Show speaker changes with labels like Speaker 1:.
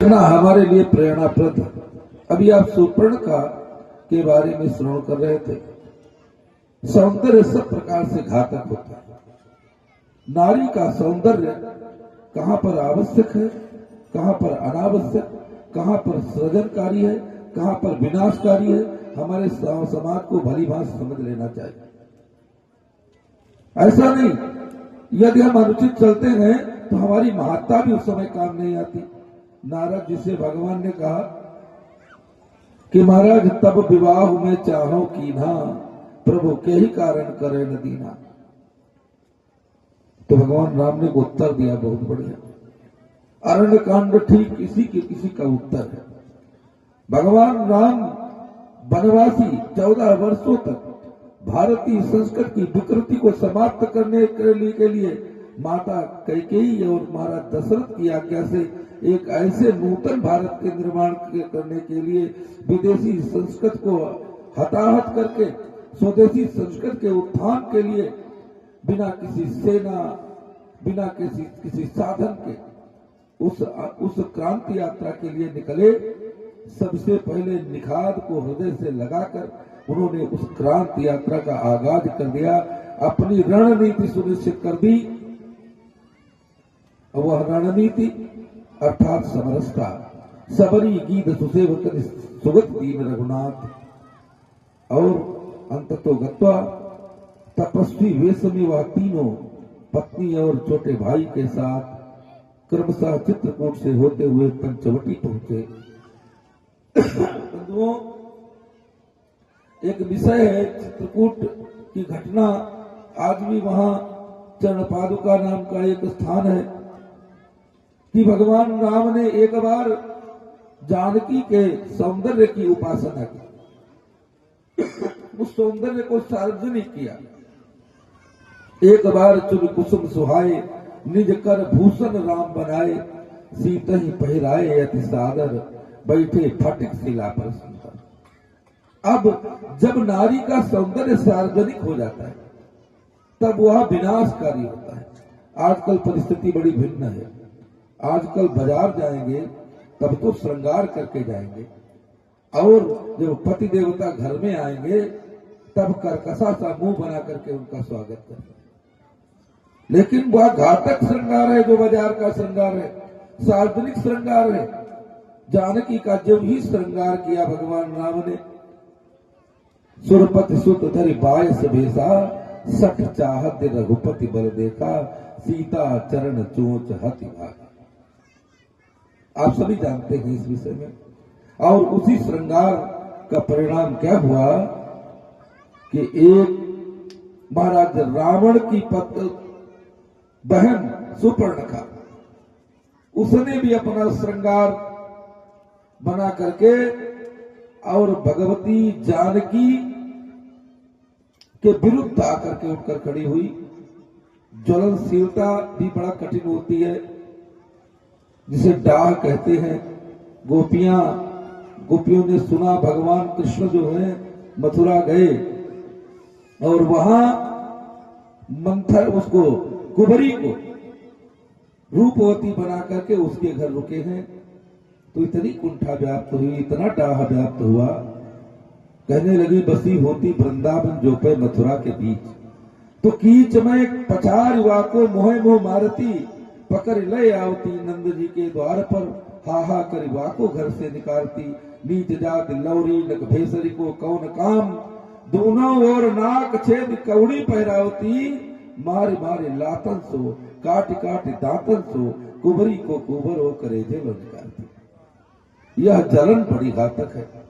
Speaker 1: हमारे लिए प्रेरणाप्रद है। अभी आप सुपर्णखा के बारे में श्रवण कर रहे थे। सौंदर्य सब प्रकार से घातक होता है। नारी का सौंदर्य कहां पर आवश्यक है, कहां पर अनावश्यक, कहां पर सृजनकारी है, कहां पर विनाशकारी है, हमारे समाज को भली भांति समझ लेना चाहिए। ऐसा नहीं, यदि हम अनुचित चलते हैं तो हमारी महत्ता भी उस समय काम नहीं आती। नारद जी से भगवान ने कहा कि महाराज तब विवाह में चाहो कीन्हा, प्रभु के ही कारण करे न दीना। तो भगवान राम ने उत्तर दिया, बहुत बढ़िया। अरण्य कांड ठीक किसी का उत्तर है। भगवान राम वनवासी 14 वर्षों तक भारतीय संस्कृति की विकृति को समाप्त करने के लिए माता कैकेयी और महाराज दशरथ की आज्ञा से एक ऐसे नूतन भारत के निर्माण करने के लिए विदेशी संस्कृति को हताहत करके स्वदेशी संस्कृति के उत्थान के लिए बिना किसी सेना, बिना किसी साधन के उस क्रांति यात्रा के लिए निकले। सबसे पहले निखाद को हृदय से लगाकर उन्होंने उस क्रांति यात्रा का आगाज कर दिया, अपनी रणनीति सुनिश्चित कर दी। वह रणनीति अर्थात समरसता, सबरी गीत सुसेवक सुगत दीन रघुनाथ, और अंततो गत्वा तपस्वी वेशमी वह तीनों पत्नी और छोटे भाई के साथ क्रमशः चित्रकूट से होते हुए पंचवटी पहुंचे। बंधुओं, एक विषय है चित्रकूट की घटना। आज भी वहां चरण पादुका नाम का एक स्थान है कि भगवान राम ने एक बार जानकी के सौंदर्य की उपासना की, उस सौंदर्य को सार्वजनिक किया। एक बार चुन कुसुम सुहाए, निज कर भूषण राम बनाए, सीता ही पहिराए अति सादर, बैठे फटिक शिला पर सुंदर। अब जब नारी का सौंदर्य सार्वजनिक हो जाता है तब वह विनाशकारी होता है। आजकल परिस्थिति बड़ी भिन्न है। आजकल बाजार जाएंगे तब तो श्रृंगार करके जाएंगे, और जब पति देवता घर में आएंगे तब कर्कशा सा मुंह बना करके उनका स्वागत करेंगे। लेकिन वह घातक श्रृंगार है जो बाजार का श्रृंगार है, सार्वजनिक श्रृंगार है। जानकी का जब ही श्रृंगार किया भगवान राम ने, सुरपति सुत धरि बायस भेसा, सठ चाहत रघुपति बल देखा, सीता चरण चोच हति भागी। आप सभी जानते हैं इस विषय में। और उसी श्रृंगार का परिणाम क्या हुआ कि एक महाराज रावण की बहन सुपर्णखा, उसने भी अपना श्रृंगार बना करके और भगवती जानकी के विरुद्ध आकर के उठकर खड़ी हुई। ज्वलनशीलता भी बड़ा कठिन होती है, जिसे डाह कहते हैं। गोपियों ने सुना भगवान कृष्ण जो है मथुरा गए और वहां मंथर उसको कुबरी को रूपवती बना करके उसके घर रुके हैं। तो इतनी कुंठा व्याप्त हुई, इतना डाह व्याप्त हुआ, कहने लगी बसी होती वृंदावन जो पे मथुरा के बीच, तो कीच में पछार युवा को मोहे मोह मारती, पकड़ ले आवती नंद जी के द्वार पर, हाहा कर युवा को घर से निकालती, नीच जात लौरी नक भेसरी को कौन काम, दोनों ओर नाक छेद कौड़ी पहरावती, मारे मारे लातन सो काट काट दातन सो, कुबरी को कुबर हो करे जेल निकालती। यह जलन बड़ी घातक है।